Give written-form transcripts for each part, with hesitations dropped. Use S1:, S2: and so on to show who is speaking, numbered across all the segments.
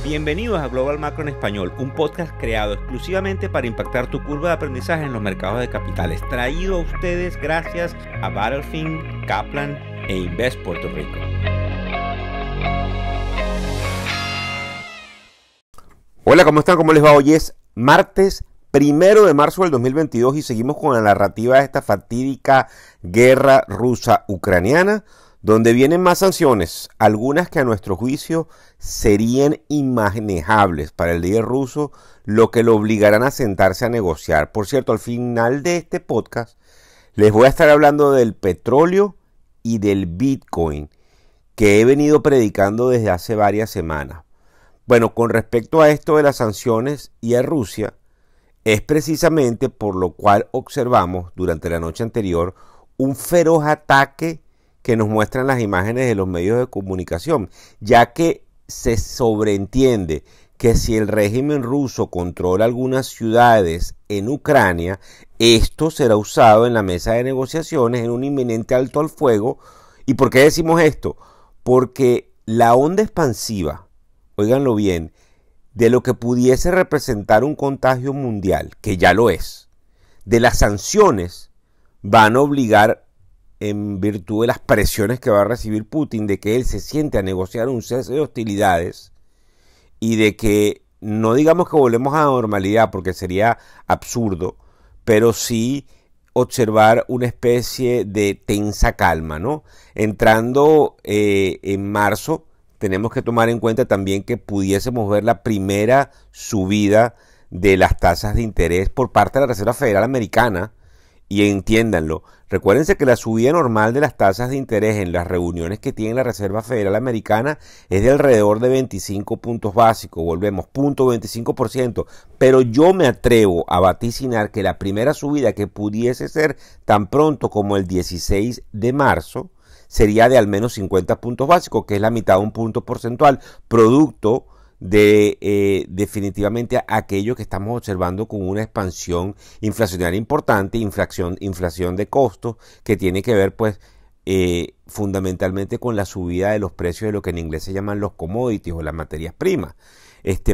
S1: Bienvenidos a Global Macro en Español, un podcast creado exclusivamente para impactar tu curva de aprendizaje en los mercados de capitales. Traído a ustedes gracias a Battlefield, Kaplan e Invest Puerto Rico.
S2: Hola, ¿cómo están? ¿Cómo les va? Hoy es martes 1 de marzo del 2022 y seguimos con la narrativa de esta fatídica guerra rusa-ucraniana, donde vienen más sanciones, algunas que a nuestro juicio serían inmanejables para el líder ruso, lo que lo obligarán a sentarse a negociar. Por cierto, al final de este podcast les voy a estar hablando del petróleo y del Bitcoin, que he venido predicando desde hace varias semanas. Bueno, con respecto a esto de las sanciones y a Rusia, es precisamente por lo cual observamos durante la noche anterior un feroz ataque que nos muestran las imágenes de los medios de comunicación, ya que se sobreentiende que si el régimen ruso controla algunas ciudades en Ucrania, esto será usado en la mesa de negociaciones en un inminente alto al fuego. ¿Y por qué decimos esto? Porque la onda expansiva, óiganlo bien, de lo que pudiese representar un contagio mundial, que ya lo es, de las sanciones, van a obligar, en virtud de las presiones que va a recibir Putin, de que él se siente a negociar un cese de hostilidades y de que no digamos que volvemos a la normalidad porque sería absurdo, pero sí observar una especie de tensa calma, ¿no? Entrando en marzo, tenemos que tomar en cuenta también que pudiésemos ver la primera subida de las tasas de interés por parte de la Reserva Federal Americana. Y entiéndanlo, recuérdense que la subida normal de las tasas de interés en las reuniones que tiene la Reserva Federal Americana es de alrededor de 25 puntos básicos, volvemos, 0.25%, pero yo me atrevo a vaticinar que la primera subida, que pudiese ser tan pronto como el 16 de marzo, sería de al menos 50 puntos básicos, que es la mitad de un punto porcentual, producto de definitivamente aquello que estamos observando con una expansión inflacionaria importante, inflación de costos, que tiene que ver pues fundamentalmente con la subida de los precios de lo que en inglés se llaman los commodities o las materias primas.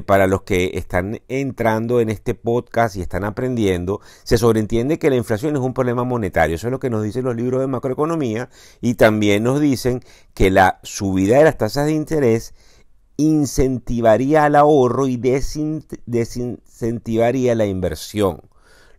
S2: Para los que están entrando en este podcast y están aprendiendo, se sobreentiende que la inflación es un problema monetario. Eso es lo que nos dicen los libros de macroeconomía, y también nos dicen que la subida de las tasas de interés incentivaría al ahorro y desincentivaría la inversión,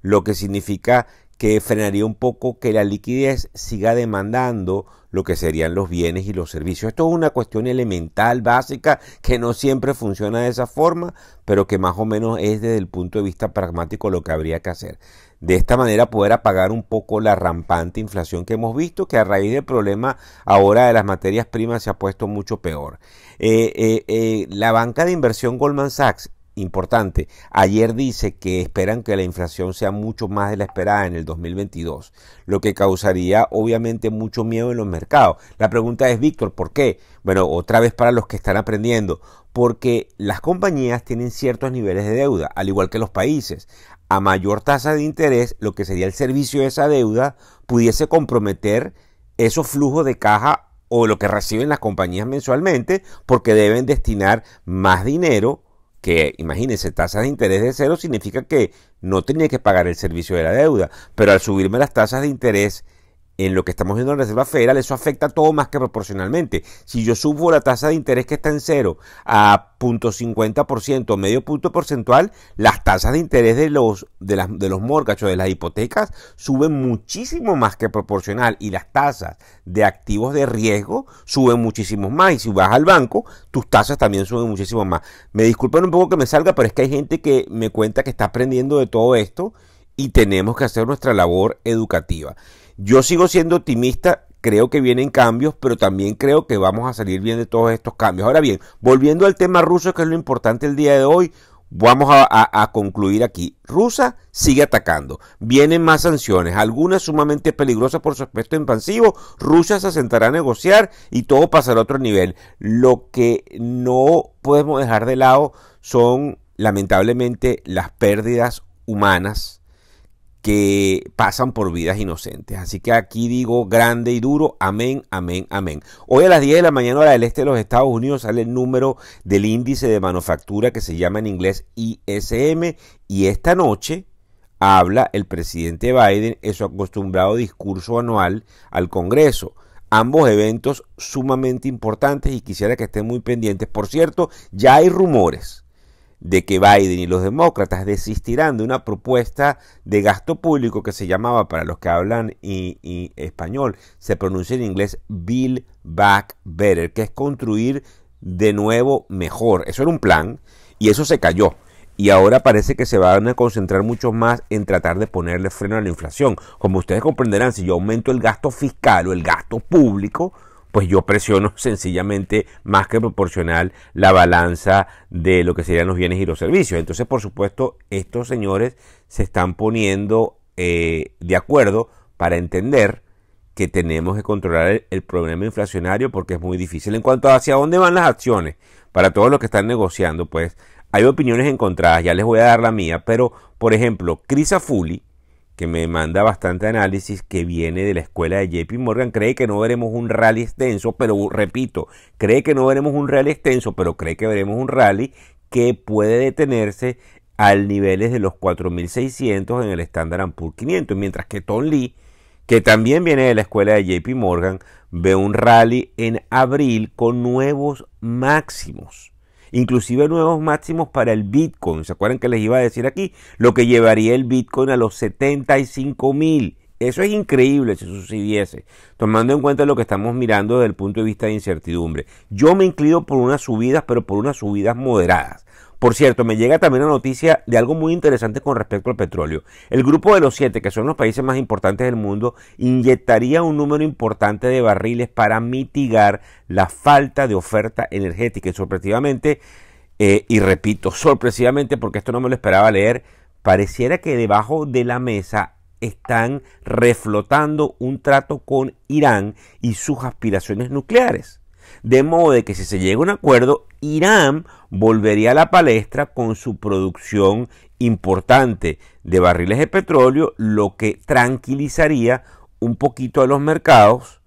S2: lo que significa que frenaría un poco que la liquidez siga demandando lo que serían los bienes y los servicios. Esto es una cuestión elemental, básica, que no siempre funciona de esa forma, pero que más o menos es desde el punto de vista pragmático lo que habría que hacer. De esta manera poder apagar un poco la rampante inflación que hemos visto, que a raíz del problema ahora de las materias primas se ha puesto mucho peor. La banca de inversión Goldman Sachs, importante, ayer dice que esperan que la inflación sea mucho más de la esperada en el 2022, lo que causaría obviamente mucho miedo en los mercados. La pregunta es, Víctor, ¿por qué? Bueno, otra vez para los que están aprendiendo, porque las compañías tienen ciertos niveles de deuda, al igual que los países. A mayor tasa de interés, lo que sería el servicio de esa deuda pudiese comprometer esos flujos de caja o lo que reciben las compañías mensualmente, porque deben destinar más dinero. Que imagínense, tasas de interés de cero significa que no tenía que pagar el servicio de la deuda, pero al subirme las tasas de interés en lo que estamos viendo en la Reserva Federal, eso afecta todo más que proporcionalmente. Si yo subo la tasa de interés que está en cero a 0.50%, medio punto porcentual, las tasas de interés de los mortgages o de las hipotecas suben muchísimo más que proporcional, y las tasas de activos de riesgo suben muchísimo más, y si vas al banco, tus tasas también suben muchísimo más. Me disculpen un poco que me salga, pero es que hay gente que me cuenta que está aprendiendo de todo esto y tenemos que hacer nuestra labor educativa. Yo sigo siendo optimista, creo que vienen cambios, pero también creo que vamos a salir bien de todos estos cambios. Ahora bien, volviendo al tema ruso, que es lo importante el día de hoy, vamos a concluir aquí. Rusia sigue atacando, vienen más sanciones, algunas sumamente peligrosas por su aspecto expansivo. Rusia se sentará a negociar y todo pasará a otro nivel. Lo que no podemos dejar de lado son, lamentablemente, las pérdidas humanas que pasan por vidas inocentes. Así que aquí digo grande y duro, amén, amén, amén. Hoy a las 10 de la mañana hora del este de los Estados Unidos sale el número del índice de manufactura que se llama en inglés ISM, y esta noche habla el presidente Biden en su acostumbrado discurso anual al Congreso. Ambos eventos sumamente importantes y quisiera que estén muy pendientes. Por cierto, ya hay rumores de que Biden y los demócratas desistirán de una propuesta de gasto público que se llamaba, para los que hablan y español, se pronuncia en inglés Build Back Better, que es construir de nuevo mejor. Eso era un plan y eso se cayó. Y ahora parece que se van a concentrar mucho más en tratar de ponerle freno a la inflación. Como ustedes comprenderán, si yo aumento el gasto fiscal o el gasto público, pues yo presiono sencillamente más que proporcional la balanza de lo que serían los bienes y los servicios. Entonces, por supuesto, estos señores se están poniendo de acuerdo para entender que tenemos que controlar el problema inflacionario, porque es muy difícil. En cuanto a hacia dónde van las acciones, para todos los que están negociando, pues hay opiniones encontradas, ya les voy a dar la mía, pero por ejemplo, Chris Afuli, que me manda bastante análisis, que viene de la escuela de JP Morgan, cree que no veremos un rally extenso, pero repito, cree que no veremos un rally extenso, pero cree que veremos un rally que puede detenerse al niveles de los 4.600 en el Standard & Poor's 500, mientras que Tom Lee, que también viene de la escuela de JP Morgan, ve un rally en abril con nuevos máximos. Inclusive nuevos máximos para el Bitcoin. ¿Se acuerdan que les iba a decir aquí? Lo que llevaría el Bitcoin a los 75,000. Eso es increíble si sucediese, tomando en cuenta lo que estamos mirando desde el punto de vista de incertidumbre. Yo me inclino por unas subidas, pero por unas subidas moderadas. Por cierto, me llega también una noticia de algo muy interesante con respecto al petróleo. El grupo de los 7, que son los países más importantes del mundo, inyectaría un número importante de barriles para mitigar la falta de oferta energética. Y sorpresivamente, y repito, sorpresivamente, porque esto no me lo esperaba leer, pareciera que debajo de la mesa están reflotando un trato con Irán y sus aspiraciones nucleares. De modo de que si se llega a un acuerdo, Irán volvería a la palestra con su producción importante de barriles de petróleo, lo que tranquilizaría un poquito a los mercados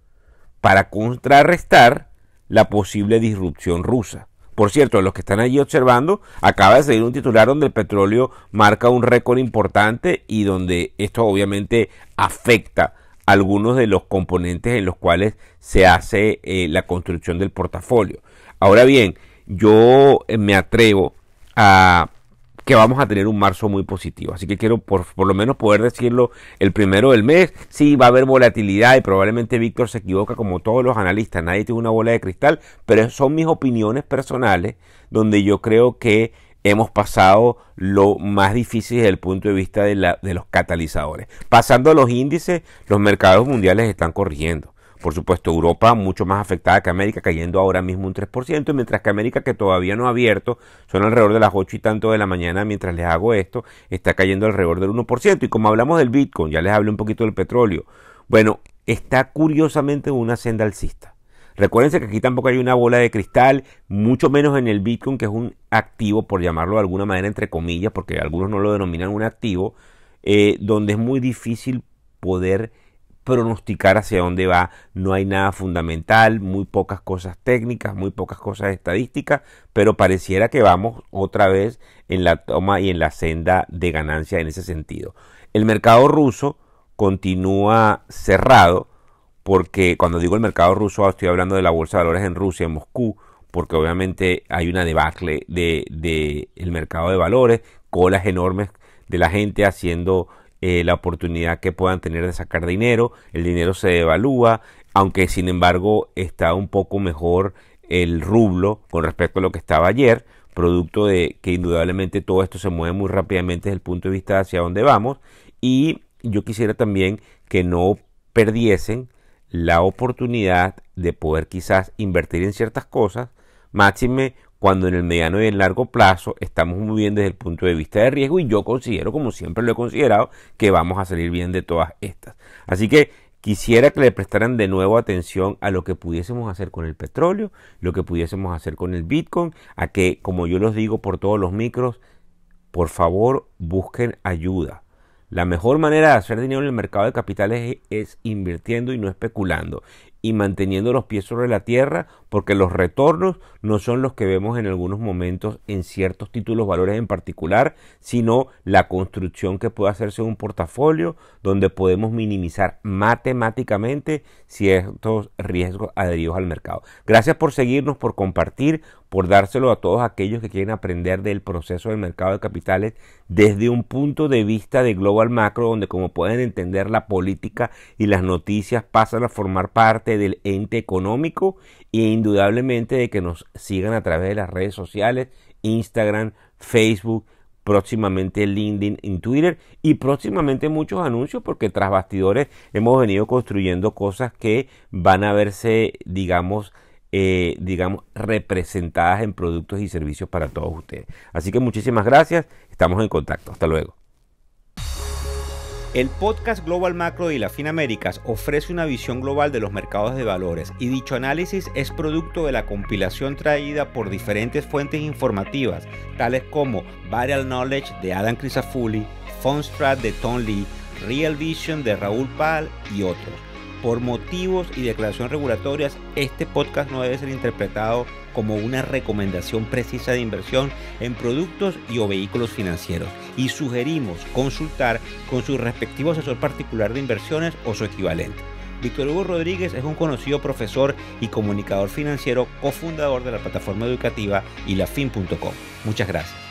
S2: para contrarrestar la posible disrupción rusa. Por cierto, los que están allí observando, acaba de salir un titular donde el petróleo marca un récord importante y donde esto obviamente afecta algunos de los componentes en los cuales se hace la construcción del portafolio. Ahora bien, yo me atrevo a que vamos a tener un marzo muy positivo, así que quiero por lo menos poder decirlo el primero del mes. Sí, va a haber volatilidad y probablemente Víctor se equivoca como todos los analistas, nadie tiene una bola de cristal, pero son mis opiniones personales donde yo creo que hemos pasado lo más difícil desde el punto de vista de los catalizadores. Pasando a los índices, los mercados mundiales están corrigiendo. Por supuesto, Europa mucho más afectada que América, cayendo ahora mismo un 3%, mientras que América, que todavía no ha abierto, son alrededor de las 8 y tanto de la mañana mientras les hago esto, está cayendo alrededor del 1%. Y como hablamos del Bitcoin, ya les hablé un poquito del petróleo, bueno, está curiosamente en una senda alcista. Recuérdense que aquí tampoco hay una bola de cristal, mucho menos en el Bitcoin, que es un activo, por llamarlo de alguna manera, entre comillas, porque algunos no lo denominan un activo, donde es muy difícil poder pronosticar hacia dónde va. No hay nada fundamental, muy pocas cosas técnicas, muy pocas cosas estadísticas, pero pareciera que vamos otra vez en la toma y en la senda de ganancia en ese sentido. El mercado ruso continúa cerrado, porque cuando digo el mercado ruso estoy hablando de la bolsa de valores en Rusia, en Moscú, porque obviamente hay una debacle de el mercado de valores, colas enormes de la gente haciendo la oportunidad que puedan tener de sacar dinero. El dinero se devalúa, aunque sin embargo está un poco mejor el rublo con respecto a lo que estaba ayer, producto de que indudablemente todo esto se mueve muy rápidamente desde el punto de vista hacia dónde vamos. Y yo quisiera también que no perdiesen la oportunidad de poder quizás invertir en ciertas cosas, máxime cuando en el mediano y el largo plazo estamos muy bien desde el punto de vista de riesgo, y yo considero, como siempre lo he considerado, que vamos a salir bien de todas estas. Así que quisiera que le prestaran de nuevo atención a lo que pudiésemos hacer con el petróleo, lo que pudiésemos hacer con el Bitcoin, a que, como yo los digo por todos los micros, por favor busquen ayuda. La mejor manera de hacer dinero en el mercado de capitales es invirtiendo y no especulando, y manteniendo los pies sobre la tierra, porque los retornos no son los que vemos en algunos momentos en ciertos títulos valores en particular, sino la construcción que puede hacerse en un portafolio donde podemos minimizar matemáticamente ciertos riesgos adheridos al mercado. Gracias por seguirnos, por compartir, por dárselo a todos aquellos que quieren aprender del proceso del mercado de capitales desde un punto de vista de Global Macro, donde, como pueden entender, la política y las noticias pasan a formar parte del ente económico, e indudablemente de que nos sigan a través de las redes sociales, Instagram, Facebook, próximamente LinkedIn y Twitter, y próximamente muchos anuncios, porque tras bastidores hemos venido construyendo cosas que van a verse, digamos, representadas en productos y servicios para todos ustedes. Así que muchísimas gracias, estamos en contacto, hasta luego.
S1: El podcast Global Macro de ILAFIN Américas ofrece una visión global de los mercados de valores, y dicho análisis es producto de la compilación traída por diferentes fuentes informativas, tales como Vital Knowledge de Adam Crisafulli, Fundstrat de Tom Lee, Real Vision de Raúl Pal y otros. Por motivos y declaraciones regulatorias, este podcast no debe ser interpretado como una recomendación precisa de inversión en productos y o vehículos financieros, y sugerimos consultar con su respectivo asesor particular de inversiones o su equivalente. Víctor Hugo Rodríguez es un conocido profesor y comunicador financiero, cofundador de la plataforma educativa ilafin.com. Muchas gracias.